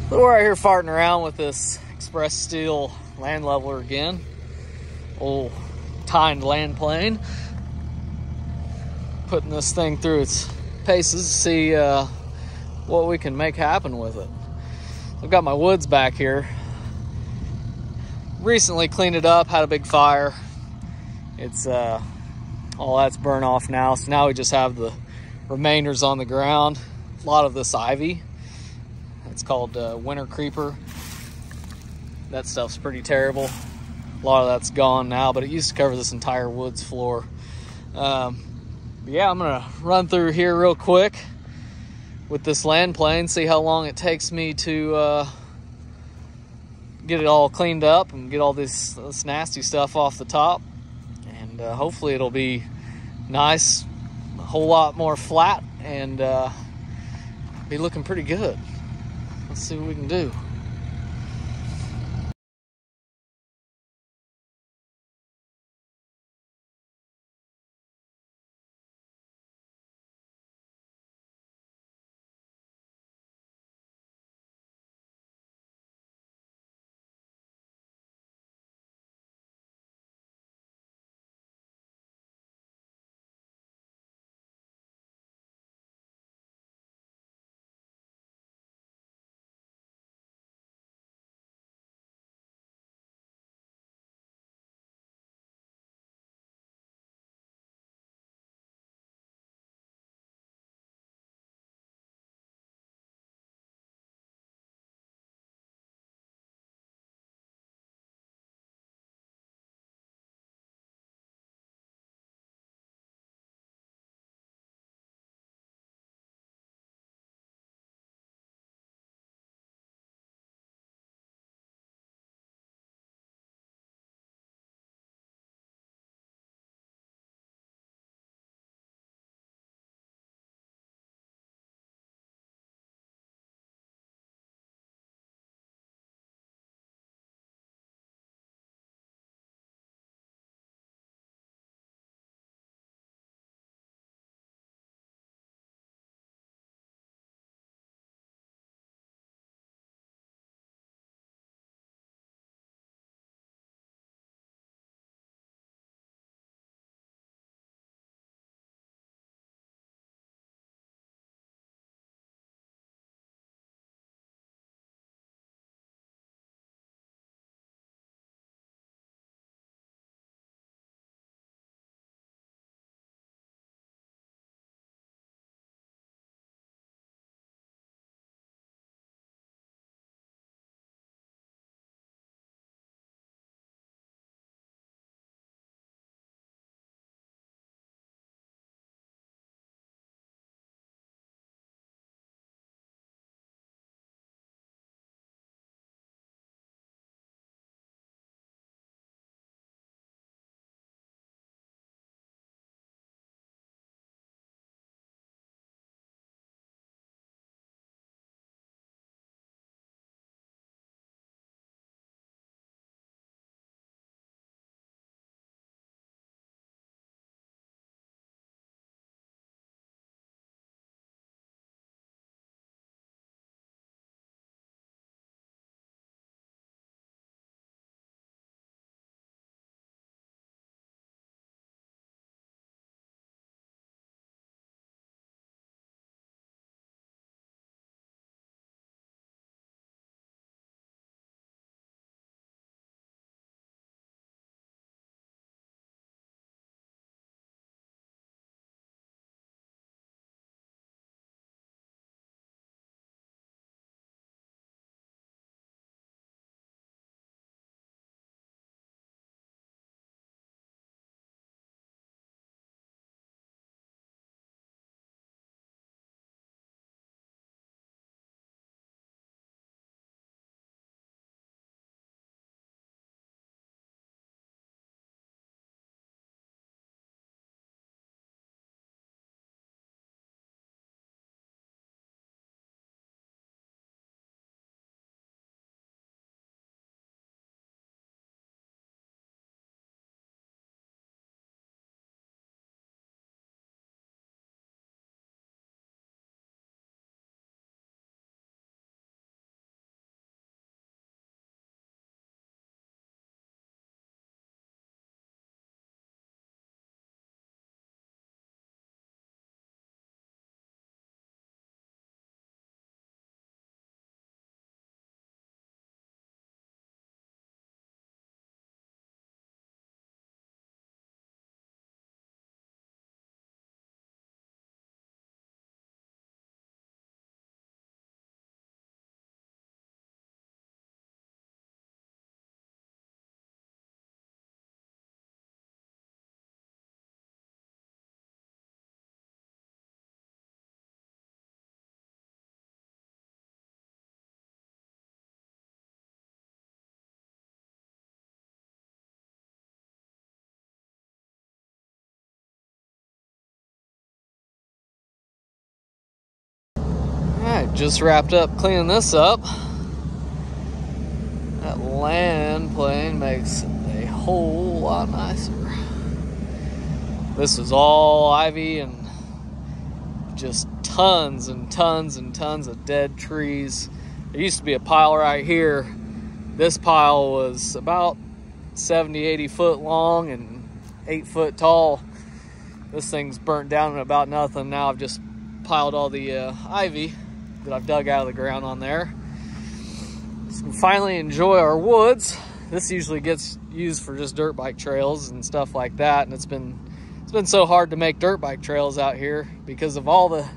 So we're out here farting around with this express steel land leveler again. Old tined land plane. Putting this thing through its paces to see what we can make happen with it. I've got my woods back here. Recently cleaned it up, had a big fire. It's all that's burnt off now, so now we just have the remainders on the ground. A lot of this ivy. It's called winter creeper. That stuff's pretty terrible. A lot of that's gone now, but it used to cover this entire woods floor. But yeah, I'm gonna run through here real quick with this land plane, see how long it takes me to get it all cleaned up and get all this nasty stuff off the top. And hopefully it'll be nice, a whole lot more flat, and be looking pretty good. Let's see what we can do. Just wrapped up cleaning this up. That land plane makes it a whole lot nicer. This is all ivy and just tons and tons and tons of dead trees. There used to be a pile right here. This pile was about 70, 80 foot long and 8 foot tall. This thing's burnt down to about nothing. Now I've just piled all the ivy that I've dug out of the ground on there. So we can finally enjoy our woods. This usually gets used for just dirt bike trails and stuff like that, and it's been so hard to make dirt bike trails out here because of all the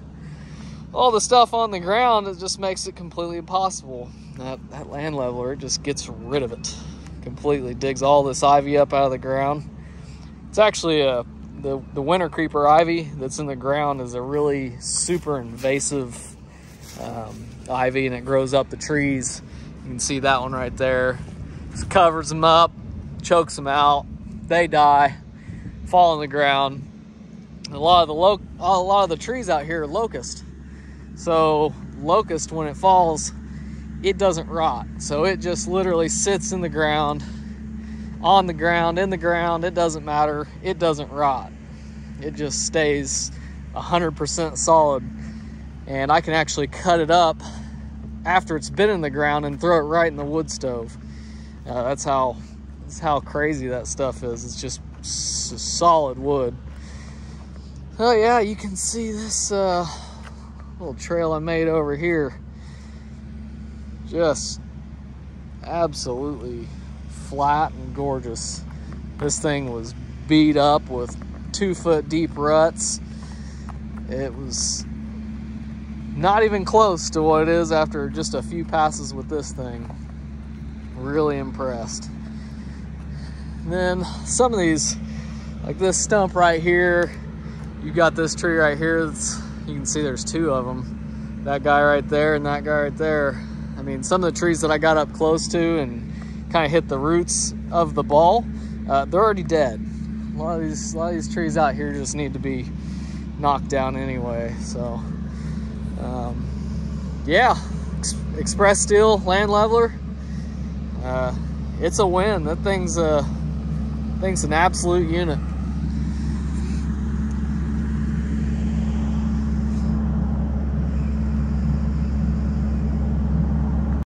stuff on the ground. It just makes it completely impossible. That land leveler just gets rid of it completely, digs all this ivy up out of the ground. It's actually the winter creeper ivy that's in the ground is a really super invasive ivy, and it grows up the trees. You can see that one right there. Just covers them up, chokes them out. They die, fall on the ground. A lot of the trees out here are locust. So locust, when it falls, it doesn't rot. So it just literally sits in the ground, on the ground, in the ground. It doesn't matter. It doesn't rot. It just stays 100% solid. And I can actually cut it up after it's been in the ground and throw it right in the wood stove. That's how crazy that stuff is. It's just solid wood. Oh yeah, you can see this little trail I made over here. Just absolutely flat and gorgeous. This thing was beat up with 2 foot deep ruts. It was not even close to what it is after just a few passes with this thing. Really impressed. And then some of these, like this stump right here, you got this tree right here. You can see there's 2 of them. That guy right there and that guy right there. I mean, some of the trees that I got up close to and kind of hit the roots of the ball, they're already dead. A lot of these trees out here just need to be knocked down anyway. So yeah, express steel land leveler, it's a win. That thing's an absolute unit.